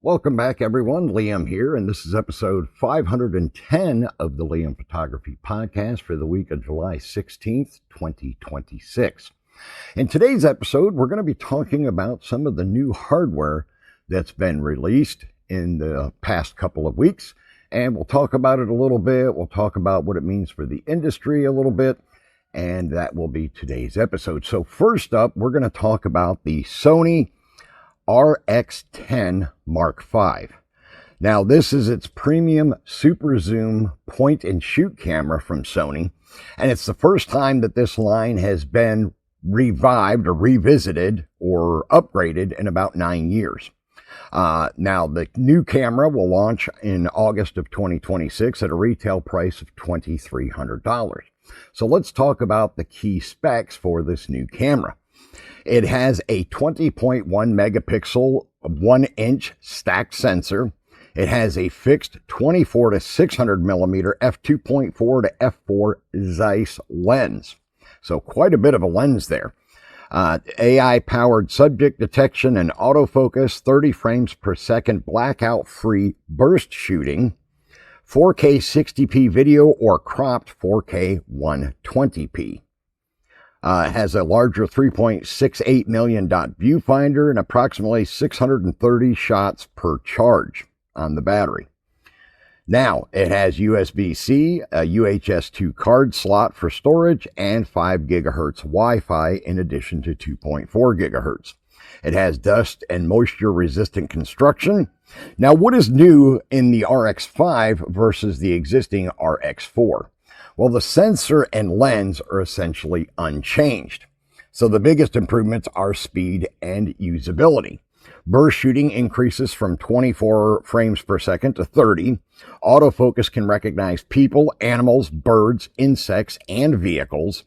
Welcome back, everyone. Liam here, and this is episode 510 of the Liam Photography Podcast for the week of July 16th, 2026. In today's episode, we're going to be talking about some of the new hardware that's been released in the past couple of weeks, and we'll talk about it a little bit. We'll talk about what it means for the industry a little bit, and that will be today's episode. So first up, we're going to talk about the Sony RX10 Mark V. Now, this is its premium super zoom point and shoot camera from Sony, and it's the first time that this line has been revived or revisited or upgraded in about 9 years. Now, the new camera will launch in August of 2026 at a retail price of $2,300. So let's talk about the key specs for this new camera. It has a 20.1 megapixel, 1-inch stacked sensor. It has a fixed 24 to 600 millimeter f2.4 to f4 Zeiss lens. So quite a bit of a lens there. AI-powered subject detection and autofocus, 30 frames per second blackout-free burst shooting, 4K 60p video or cropped 4K 120p. Has a larger 3.68 million dot viewfinder and approximately 630 shots per charge on the battery. Now, it has USB-C, a UHS 2 card slot for storage, and 5 gigahertz Wi-Fi in addition to 2.4 gigahertz. It has dust and moisture resistant construction. Now, what is new in the RX5 versus the existing RX4? Well, the sensor and lens are essentially unchanged. So the biggest improvements are speed and usability. Burst shooting increases from 24 frames per second to 30. Autofocus can recognize people, animals, birds, insects, and vehicles.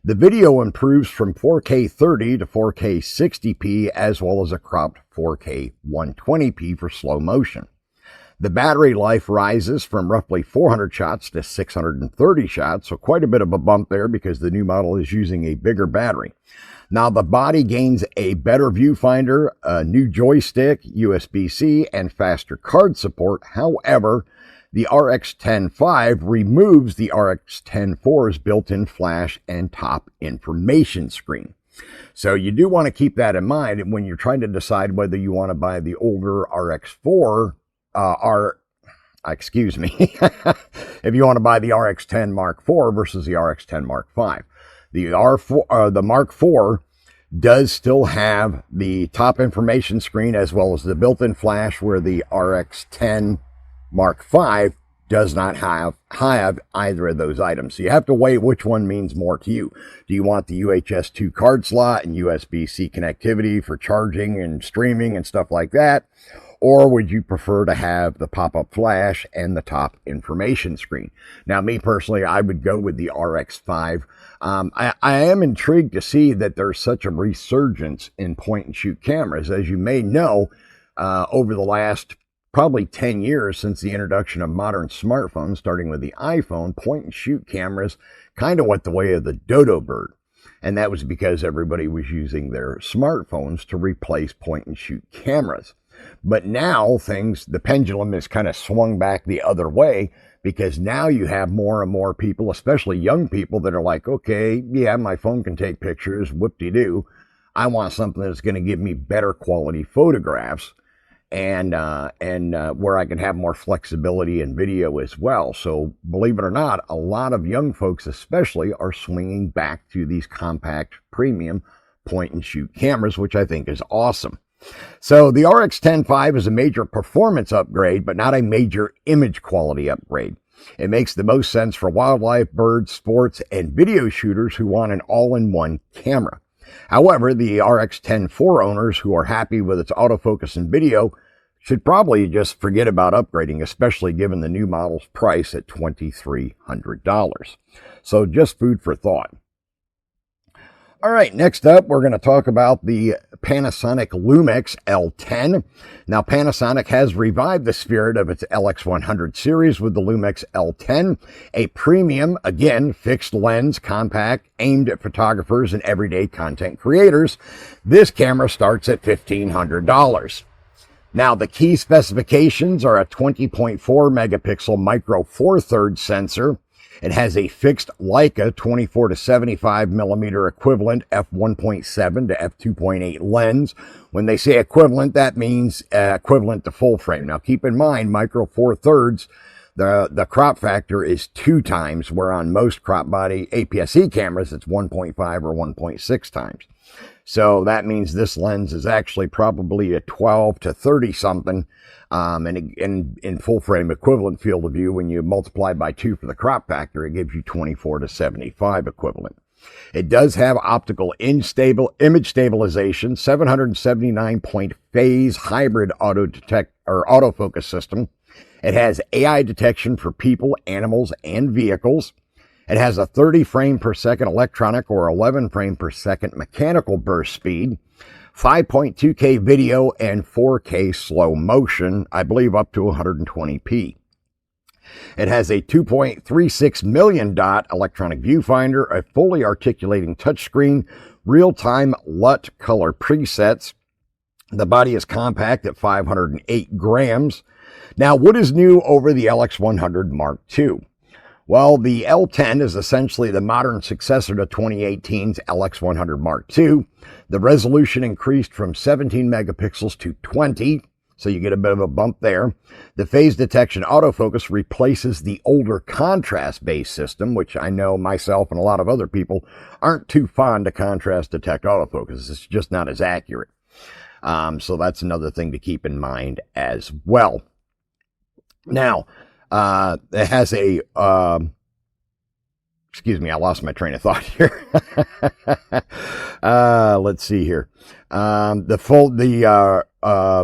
The video improves from 4K 30 to 4K 60p, as well as a cropped 4K 120p for slow motion. The battery life rises from roughly 400 shots to 630 shots, so quite a bit of a bump there because the new model is using a bigger battery. Now, the body gains a better viewfinder, a new joystick, USB-C, and faster card support. However, the RX10 V removes the RX10 4's built-in flash and top information screen. So you do want to keep that in mind when you're trying to decide whether you want to buy the older RX4 if you want to buy the RX10 Mark IV versus the RX10 Mark V. The Mark IV does still have the top information screen as well as the built-in flash, where the RX10 Mark V does not have either of those items. So you have to weigh which one means more to you. Do you want the UHS 2 card slot and USB-C connectivity for charging and streaming and stuff like that? Or would you prefer to have the pop-up flash and the top information screen? Now, me personally, I would go with the RX5. I am intrigued to see that there's such a resurgence in point-and-shoot cameras. As you may know, over the last probably 10 years since the introduction of modern smartphones, starting with the iPhone, point-and-shoot cameras kind of went the way of the dodo bird. And that was because everybody was using their smartphones to replace point-and-shoot cameras. But now the pendulum is kind of swung back the other way, because now you have more and more people, especially young people, that are like, okay, yeah, my phone can take pictures, whoop-de-doo. I want something that's going to give me better quality photographs and where I can have more flexibility in video as well. So believe it or not, a lot of young folks especially are swinging back to these compact premium point-and-shoot cameras, which I think is awesome. So the RX10 V is a major performance upgrade, but not a major image quality upgrade. It makes the most sense for wildlife, birds, sports, and video shooters who want an all-in-one camera. However, the RX10 IV owners who are happy with its autofocus and video should probably just forget about upgrading, especially given the new model's price at $2,300. So just food for thought. All right, next up, we're going to talk about the Panasonic Lumix L10. Now, Panasonic has revived the spirit of its LX100 series with the Lumix L10, a premium, again, fixed lens, compact, aimed at photographers and everyday content creators. This camera starts at $1,500. Now, the key specifications are a 20.4 megapixel micro four thirds sensor. It has a fixed Leica 24 to 75 millimeter equivalent f1.7 to f2.8 lens. When they say equivalent, that means equivalent to full frame. Now, keep in mind, micro four thirds, the crop factor is 2 times, where on most crop body APS-C cameras, it's 1.5 or 1.6 times. So that means this lens is actually probably a 12 to 30 something. And in full frame equivalent field of view, when you multiply by 2 for the crop factor, it gives you 24 to 75 equivalent. It does have optical image stabilization, 779 point phase hybrid autofocus system. It has AI detection for people, animals, and vehicles. It has a 30 frame per second electronic or 11 frame per second mechanical burst speed, 5.2K video, and 4K slow motion, I believe up to 120p. It has a 2.36 million dot electronic viewfinder, a fully articulating touchscreen, real-time LUT color presets. The body is compact at 508 grams. Now, what is new over the LX100 Mark II? Well, the L10 is essentially the modern successor to 2018's LX100 Mark II. The resolution increased from 17 megapixels to 20, so you get a bit of a bump there. The phase detection autofocus replaces the older contrast-based system, which I know myself and a lot of other people aren't too fond of contrast detect autofocus. It's just not as accurate. So that's another thing to keep in mind as well. Now, it has a, excuse me, I lost my train of thought here. Let's see here. The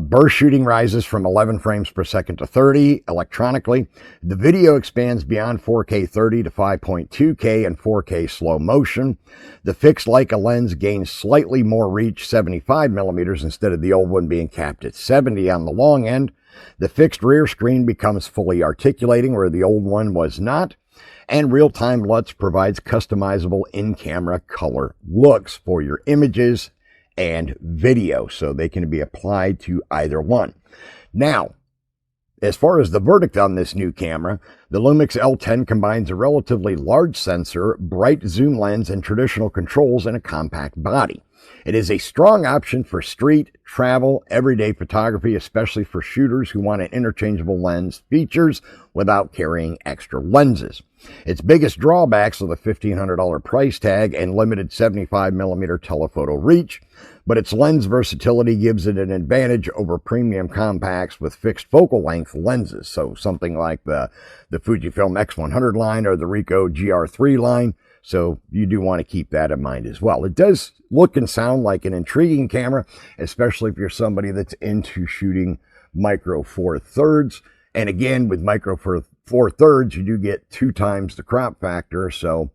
burst shooting rises from 11 frames per second to 30 electronically. The video expands beyond 4K 30 to 5.2K and 4K slow motion. The fixed Leica lens gains slightly more reach, 75 millimeters, instead of the old one being capped at 70 on the long end. The fixed rear screen becomes fully articulating, where the old one was not. And real-time LUTs provides customizable in-camera color looks for your images and video, so they can be applied to either one. Now, as far as the verdict on this new camera, the Lumix L10 combines a relatively large sensor, bright zoom lens, and traditional controls in a compact body. It is a strong option for street, travel, everyday photography, especially for shooters who want an interchangeable lens features without carrying extra lenses. Its biggest drawbacks are the $1,500 price tag and limited 75mm telephoto reach, but its lens versatility gives it an advantage over premium compacts with fixed focal length lenses. So something like the Fujifilm X100 line or the Ricoh GR3 line. So you do want to keep that in mind as well. It does look and sound like an intriguing camera, especially if you're somebody that's into shooting micro four thirds. And again, with micro four thirds, you do get 2 times the crop factor. So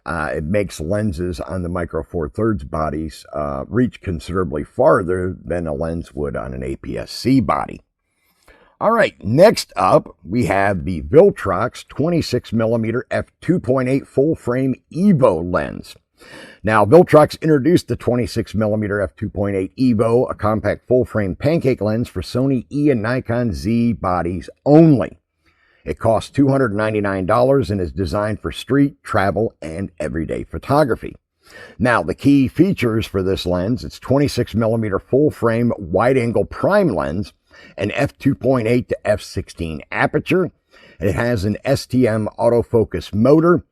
it makes lenses on the micro four thirds bodies reach considerably farther than a lens would on an APS-C body. All right, next up, we have the Viltrox 26mm f2.8 full-frame EVO lens. Now, Viltrox introduced the 26mm f2.8 EVO, a compact full-frame pancake lens for Sony E and Nikon Z bodies only. It costs $299 and is designed for street, travel, and everyday photography. Now, the key features for this lens, it's 26mm full-frame wide-angle prime lens, an f2.8 to f16 aperture. It has an STM autofocus motor,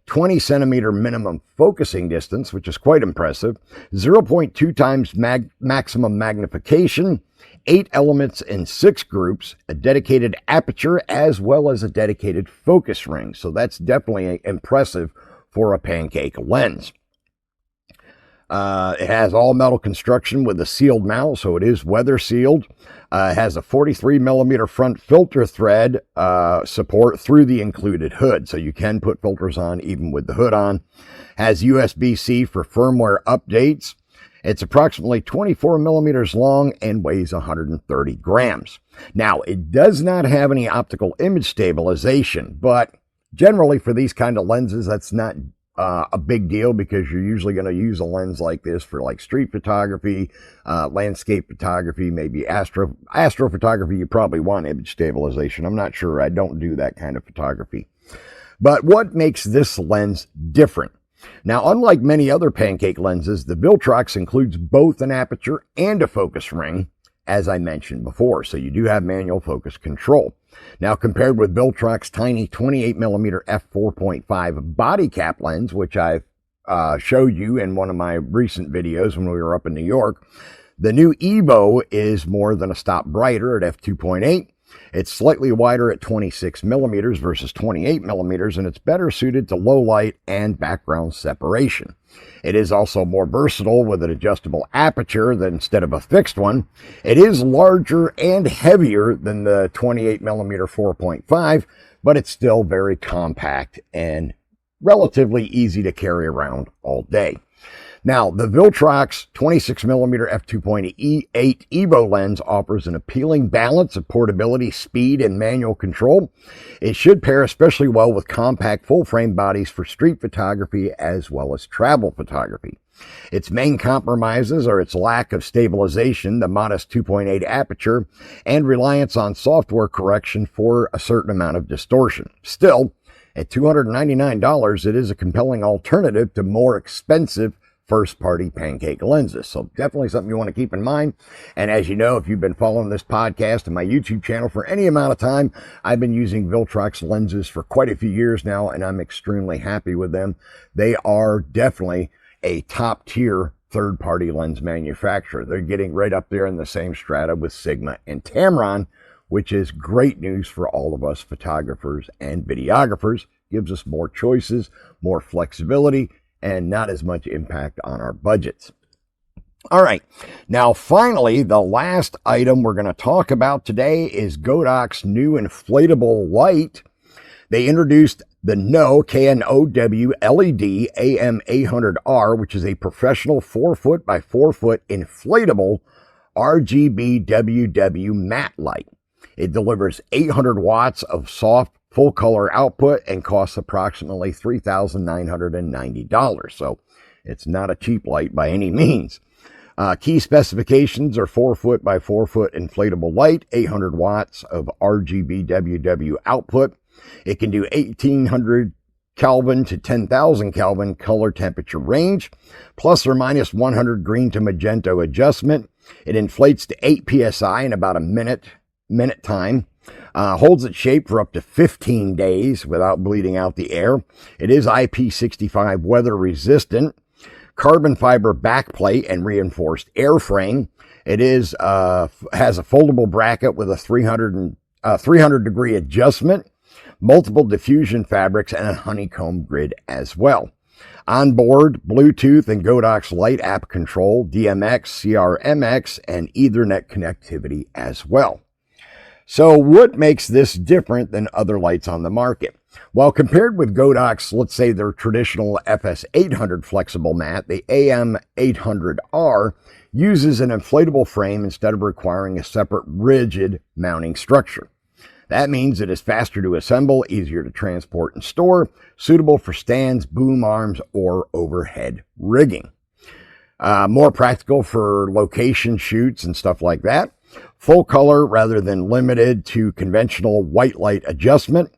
20 centimeter minimum focusing distance, which is quite impressive, 0.2 times maximum magnification, 8 elements in 6 groups, a dedicated aperture, as well as a dedicated focus ring. So that's definitely impressive for a pancake lens. It has all metal construction with a sealed mount, so it is weather sealed. It has a 43mm front filter thread support through the included hood, so you can put filters on even with the hood on. Has USB-C for firmware updates. It's approximately 24 millimeters long and weighs 130 grams. Now, it does not have any optical image stabilization, but generally for these kind of lenses, that's not a big deal because you're usually going to use a lens like this for like street photography, landscape photography, maybe astrophotography. You probably want image stabilization. I'm not sure. I don't do that kind of photography. But what makes this lens different? Now, unlike many other pancake lenses, the Viltrox includes both an aperture and a focus ring, as I mentioned before. So you do have manual focus control. Now, compared with Viltrox's tiny 28mm f4.5 body cap lens, which I've showed you in one of my recent videos when we were up in New York, the new Evo is more than a stop brighter at f2.8. It's slightly wider at 26mm versus 28mm, and it's better suited to low light and background separation. It is also more versatile with an adjustable aperture than instead of a fixed one. It is larger and heavier than the 28mm 4.5, but it's still very compact and relatively easy to carry around all day. Now, the Viltrox 26mm f2.8 Evo lens offers an appealing balance of portability, speed, and manual control. It should pair especially well with compact full-frame bodies for street photography as well as travel photography. Its main compromises are its lack of stabilization, the modest 2.8 aperture, and reliance on software correction for a certain amount of distortion. Still, at $299, it is a compelling alternative to more expensive first-party pancake lenses. So definitely something you want to keep in mind. And as you know, if you've been following this podcast and my YouTube channel for any amount of time, I've been using Viltrox lenses for quite a few years now, and I'm extremely happy with them. They are definitely a top-tier third-party lens manufacturer. They're getting right up there in the same strata with Sigma and Tamron, which is great news for all of us photographers and videographers. Gives us more choices, more flexibility, and not as much impact on our budgets. All right, now finally, the last item we're going to talk about today is Godox's new inflatable light. They introduced the KNOW LED AM800R, which is a professional 4-foot by 4-foot inflatable RGB WW matte light. It delivers 800 watts of soft full color output and costs approximately $3,990. So it's not a cheap light by any means. Key specifications are 4-foot by 4-foot inflatable light, 800 watts of RGB WW output. It can do 1800 Kelvin to 10,000 Kelvin color temperature range, plus or minus 100 green to magenta adjustment. It inflates to 8 psi in about a minute time. Holds its shape for up to 15 days without bleeding out the air. It is IP65 weather resistant, carbon fiber backplate and reinforced airframe. It is has a foldable bracket with a 300 degree adjustment, multiple diffusion fabrics, and a honeycomb grid as well. On board, Bluetooth and Godox Light app control, DMX, CRMX, and Ethernet connectivity as well. So what makes this different than other lights on the market? Well, compared with Godox, let's say their traditional FS800 flexible mat, the AM800R uses an inflatable frame instead of requiring a separate rigid mounting structure. That means it is faster to assemble, easier to transport and store, suitable for stands, boom arms, or overhead rigging. More practical for location shoots and stuff like that. Full color rather than limited to conventional white light adjustment.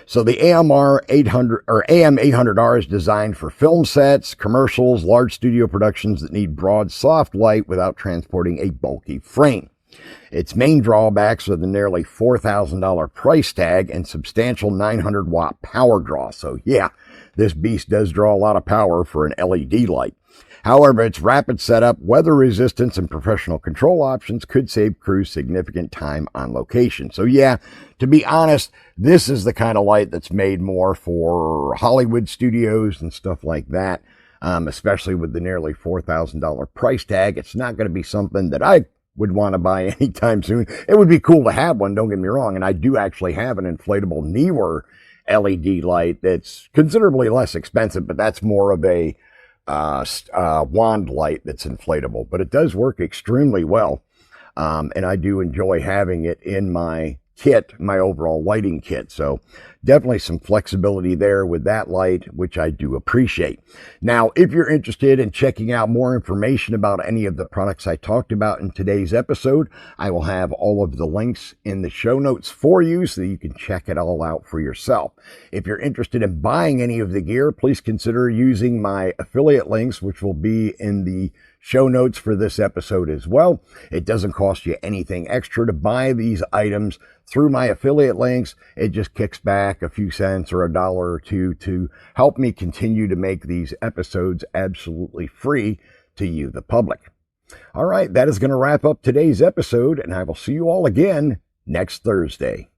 So the AM800R is designed for film sets, commercials, large studio productions that need broad, soft light without transporting a bulky frame. Its main drawbacks are the nearly $4,000 price tag and substantial 900 watt power draw. So yeah, this beast does draw a lot of power for an LED light. However, its rapid setup, weather resistance, and professional control options could save crews significant time on location. So yeah, to be honest, this is the kind of light that's made more for Hollywood studios and stuff like that, especially with the nearly $4,000 price tag. It's not going to be something that I would want to buy anytime soon. It would be cool to have one, don't get me wrong, and I do actually have an inflatable Neewer LED light that's considerably less expensive, but that's more of a wand light that's inflatable, but it does work extremely well. And I do enjoy having it in my kit, my overall lighting kit. So definitely some flexibility there with that light, which I do appreciate. Now, if you're interested in checking out more information about any of the products I talked about in today's episode, I will have all of the links in the show notes for you so that you can check it all out for yourself. If you're interested in buying any of the gear, please consider using my affiliate links, which will be in the show notes for this episode as well. It doesn't cost you anything extra to buy these items through my affiliate links. It just kicks back a few cents or $1 or $2 to help me continue to make these episodes absolutely free to you, the public. All right, that is going to wrap up today's episode, and I will see you all again next Thursday.